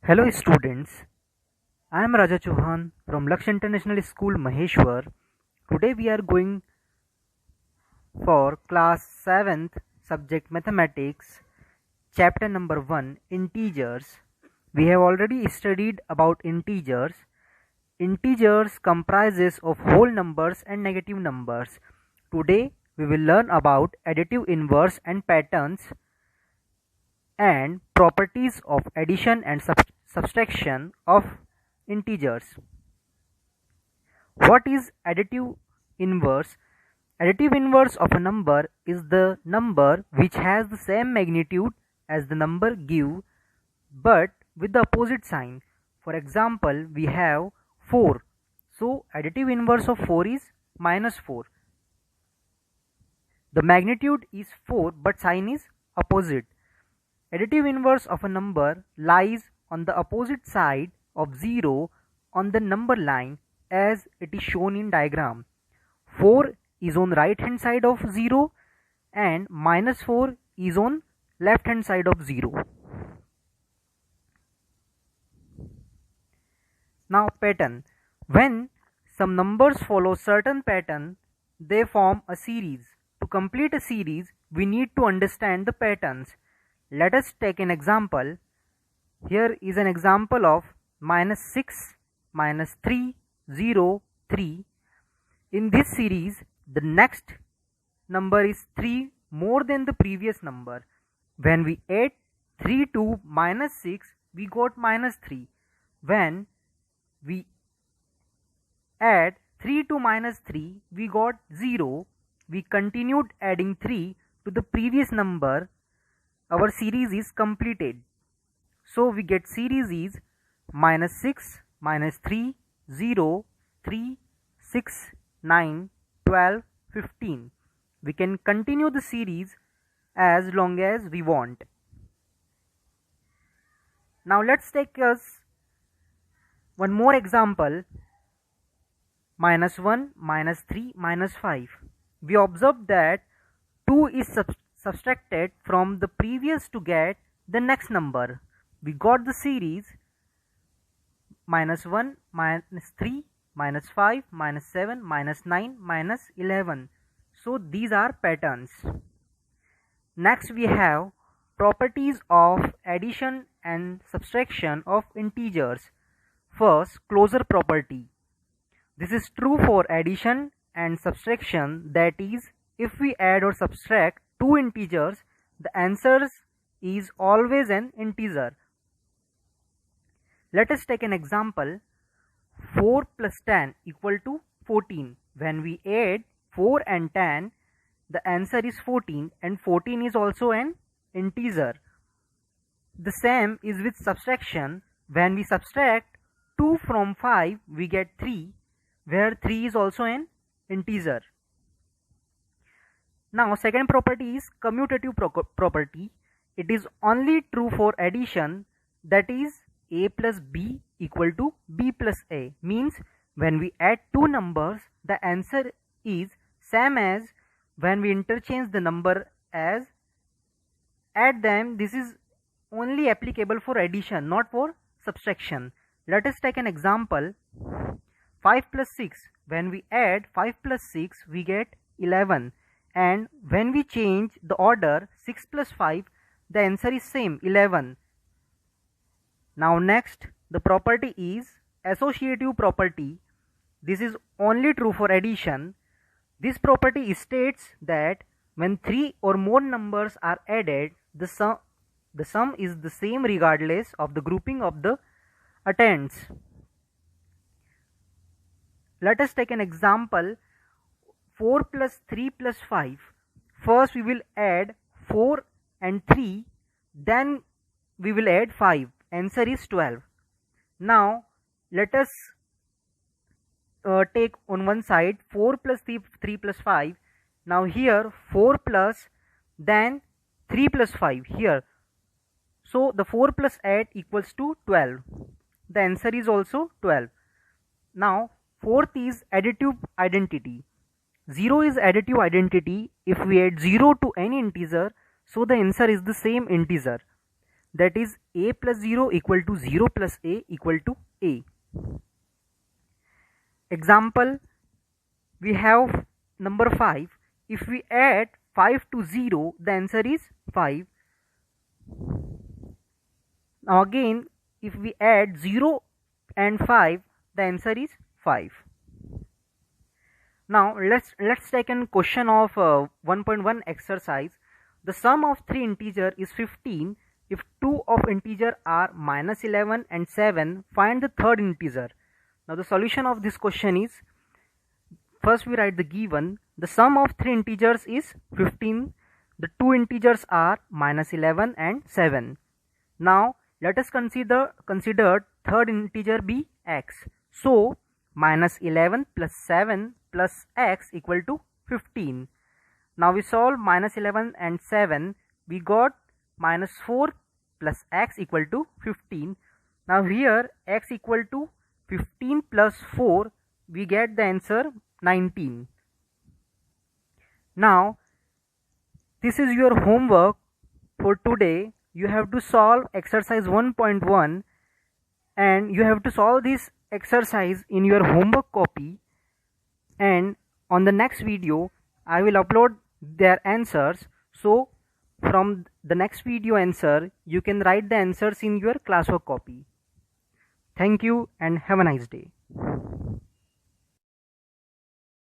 Hello students, I am Raja Chauhan from Lakshya International School Maheshwar. Today we are going for class 7th subject mathematics, chapter number 1 integers. We have already studied about integers. Integers comprises of whole numbers and negative numbers. Today we will learn about additive inverse and patterns and properties of addition and subtraction of integers. What is additive inverse? Additive inverse of a number is the number which has the same magnitude as the number give but with the opposite sign. For example, we have 4. So additive inverse of 4 is minus 4. The magnitude is 4 but sign is opposite. Additive inverse of a number lies on the opposite side of 0 on the number line as it is shown in diagram. 4 is on right hand side of 0 and minus 4 is on left hand side of 0. Now pattern. When some numbers follow certain pattern, they form a series. To complete a series, we need to understand the patterns. Let us take an example. Here is an example of minus 6, minus 3, 0, 3. In this series, the next number is 3 more than the previous number. When we add 3 to minus 6, we got minus 3. When we add 3 to minus 3, we got 0. We continued adding 3 to the previous number. Our series is completed. So we get series is minus 6, minus 3, 0, 3, 6, 9, 12, 15. We can continue the series as long as we want. Now let's take us one more example. Minus 1, minus 3, minus 5. We observe that 2 is subtracted from the previous to get the next number. We got the series minus 1, minus 3, minus 5, minus 7, minus 9, minus 11. So these are patterns. Next we have properties of addition and subtraction of integers. First, closure property. This is true for addition and subtraction, that is, if we add or subtract two integers, the answer is always an integer. Let us take an example. 4 plus 10 equal to 14. When we add 4 and 10, the answer is 14 and 14 is also an integer. The same is with subtraction. When we subtract 2 from 5, we get 3, where 3 is also an integer. Now second property is commutative property. It is only true for addition, that is a plus b equal to b plus a. Means when we add two numbers, the answer is same as when we interchange the number as add them. This is only applicable for addition, not for subtraction. Let us take an example. 5 plus 6. When we add 5 plus 6, we get 11. And when we change the order 6 plus 5, the answer is same, 11. Now next, the property is associative property. This is only true for addition. This property states that when 3 or more numbers are added, the sum is the same regardless of the grouping of the attendants. Let us take an example. 4 plus 3 plus 5. First we will add 4 and 3, then we will add 5. Answer is 12. Now let us take on one side 4 plus 3 plus 5. Now here 4 plus then 3 plus 5 here. So the 4 plus 8 equals to 12. The answer is also 12. Now fourth is additive identity. 0 is additive identity if we add 0 to any integer, so the answer is the same integer. that is a plus 0 equal to 0 plus a equal to a. Example, we have number 5. If we add 5 to 0, the answer is 5. Now again, if we add 0 and 5, the answer is 5. Now let's take a question of 1.1 exercise. The sum of three integers is 15. If two of integer are minus 11 and 7, find the third integer. Now the solution of this question is, first we write the given. The sum of three integers is 15. The two integers are minus 11 and 7. Now let us consider third integer be x. So minus 11 plus 7 plus x equal to 15. Now we solve minus 11 and 7. We got minus 4 plus x equal to 15. Now here x equal to 15 plus 4, we get the answer 19. Now this is your homework for today. You have to solve exercise 1.1 and you have to solve this exercise in your homework copy, and on the next video I will upload their answers. So from the next video answer you can write the answers in your classwork copy. Thank you and have a nice day.